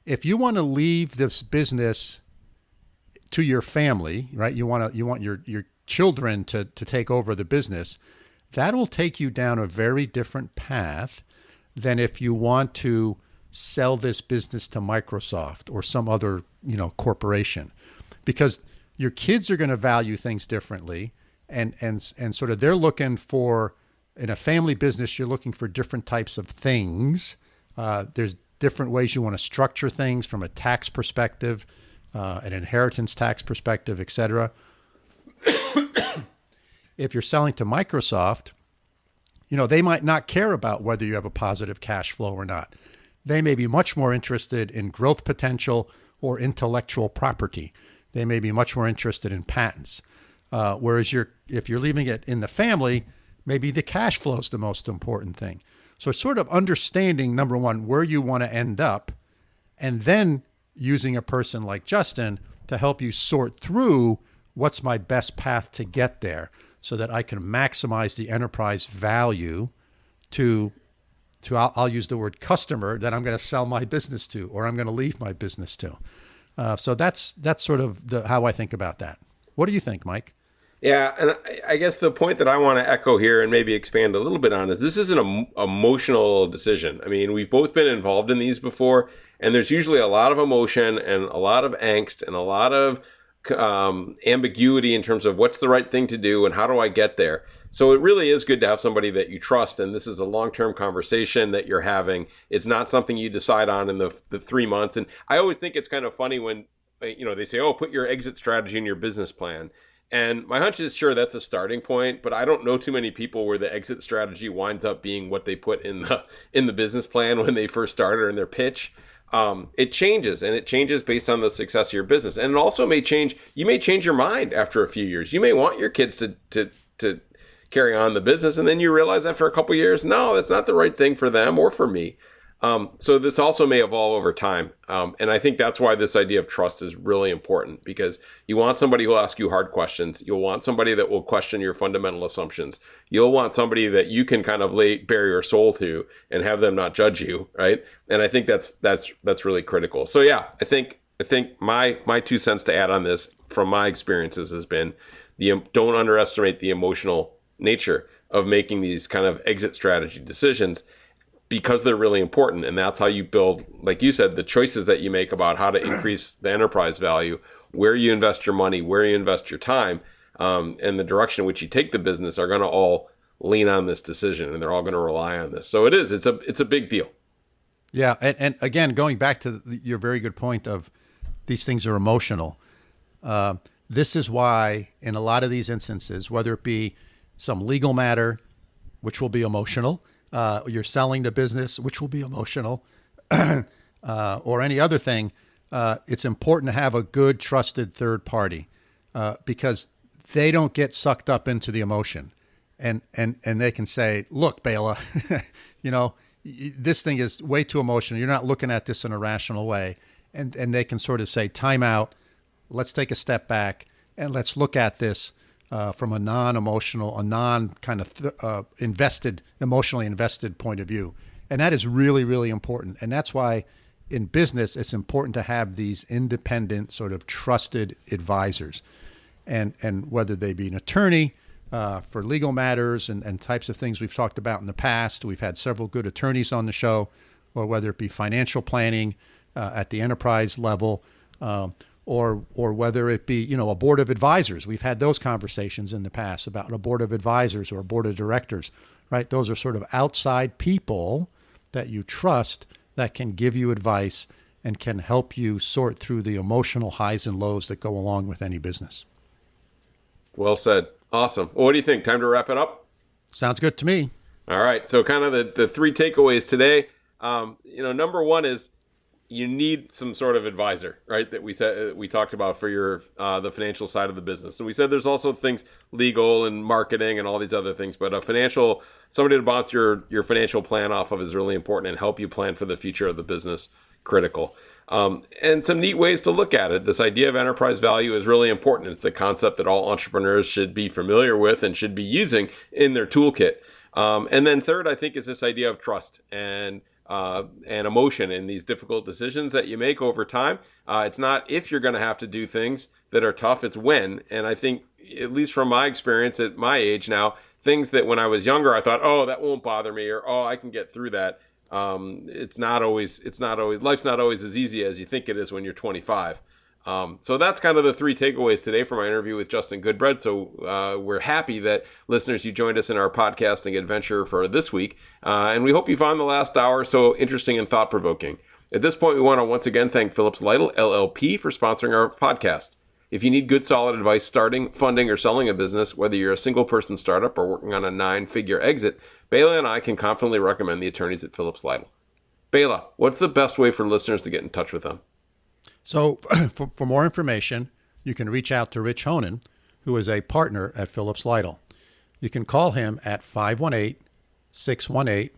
If you want to leave this business to your family, right? You want your children to take over the business. That will take you down a very different path than if you want to sell this business to Microsoft or some other, corporation, because your kids are going to value things differently, and sort of they're looking for, in a family business, you're looking for different types of things. There's different ways you want to structure things from a tax perspective, an inheritance tax perspective, et cetera. If you're selling to Microsoft, they might not care about whether you have a positive cash flow or not. They may be much more interested in growth potential or intellectual property. They may be much more interested in patents. Whereas if you're leaving it in the family, maybe the cash flow is the most important thing. So it's sort of understanding, number one, where you want to end up, and then using a person like Justin to help you sort through what's my best path to get there so that I can maximize the enterprise value to I'll use the word customer that I'm going to sell my business to, or I'm going to leave my business to. So that's sort of how I think about that. What do you think, Mike? Yeah, and I guess the point that I want to echo here and maybe expand a little bit on is this is an emotional decision. I mean, we've both been involved in these before, and there's usually a lot of emotion and a lot of angst and a lot of ambiguity in terms of what's the right thing to do and how do I get there. So it really is good to have somebody that you trust, and this is a long-term conversation that you're having. It's not something you decide on in the 3 months. And I always think it's kind of funny when they say, oh, put your exit strategy in your business plan. And my hunch is, sure, that's a starting point, but I don't know too many people where the exit strategy winds up being what they put in the business plan when they first started or in their pitch. It changes, and it changes based on the success of your business. And it also may change. You may change your mind after a few years. You may want your kids to carry on the business, and then you realize after a couple of years, no, that's not the right thing for them or for me. So this also may evolve over time. And I think that's why this idea of trust is really important, because you want somebody who will ask you hard questions. You'll want somebody that will question your fundamental assumptions. You'll want somebody that you can kind of bare your soul to and have them not judge you, right? And I think that's really critical. So yeah, I think my 2 cents to add on this from my experiences has been don't underestimate the emotional nature of making these kind of exit strategy decisions, because they're really important. And that's how you build, like you said, the choices that you make about how to increase the enterprise value, where you invest your money, where you invest your time, and the direction in which you take the business are going to all lean on this decision, and they're all going to rely on this. So it's a big deal. Yeah. And again, going back to your very good point of these things are emotional. This is why in a lot of these instances, whether it be some legal matter, which will be emotional, you're selling the business, which will be emotional, or any other thing, it's important to have a good, trusted third party, because they don't get sucked up into the emotion, and they can say, look, Bela, this thing is way too emotional. You're not looking at this in a rational way. And they can sort of say, time out, let's take a step back, and let's look at this from a non-emotional, a non-kind of emotionally invested point of view. And that is really, really important. And that's why in business, it's important to have these independent, sort of trusted advisors. And whether they be an attorney for legal matters and types of things we've talked about in the past, we've had several good attorneys on the show, or whether it be financial planning at the enterprise level, or whether it be, a board of advisors. We've had those conversations in the past about a board of advisors or a board of directors, right? Those are sort of outside people that you trust that can give you advice and can help you sort through the emotional highs and lows that go along with any business. Well said. Awesome. Well, what do you think? Time to wrap it up? Sounds good to me. All right. So kind of the 3 takeaways today. Number 1 is, you need some sort of advisor, right? That we talked about for your the financial side of the business. So we said there's also things legal and marketing and all these other things, but somebody to bounce your financial plan off of is really important and help you plan for the future of the business, critical. And some neat ways to look at it. This idea of enterprise value is really important. It's a concept that all entrepreneurs should be familiar with and should be using in their toolkit. And then third, I think, is this idea of trust and emotion in these difficult decisions that you make over time. It's not if you're going to have to do things that are tough, it's when. And I think, at least from my experience at my age now, things that when I was younger, I thought, oh, that won't bother me, or, oh, I can get through that. Life's not always as easy as you think it is when you're 25. So that's kind of the 3 takeaways today from my interview with Justin Goodbread. So we're happy that listeners, you joined us in our podcasting adventure for this week. And we hope you found the last hour so interesting and thought-provoking. At this point, we want to once again thank Phillips Lytle, LLP, for sponsoring our podcast. If you need good, solid advice starting, funding, or selling a business, whether you're a single-person startup or working on a 9-figure exit, Bela and I can confidently recommend the attorneys at Phillips Lytle. Bela, what's the best way for listeners to get in touch with them? So for more information, you can reach out to Rich Honan, who is a partner at Phillips Lytle. You can call him at 518-618-1234.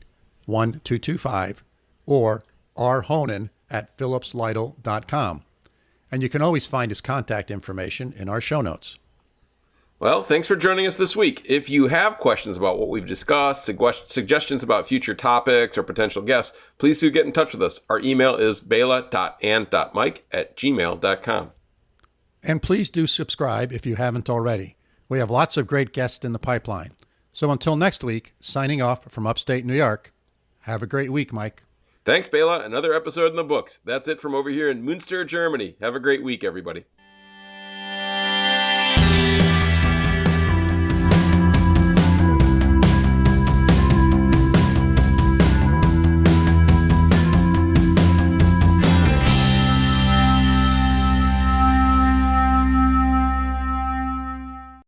1225 or rhonan@phillipslytle.com. And you can always find his contact information in our show notes. Well, thanks for joining us this week. If you have questions about what we've discussed, suggestions about future topics or potential guests, please do get in touch with us. Our email is bela.and.mike@gmail.com. And please do subscribe if you haven't already. We have lots of great guests in the pipeline. So until next week, signing off from upstate New York, have a great week, Mike. Thanks, Bela. Another episode in the books. That's it from over here in Münster, Germany. Have a great week, everybody.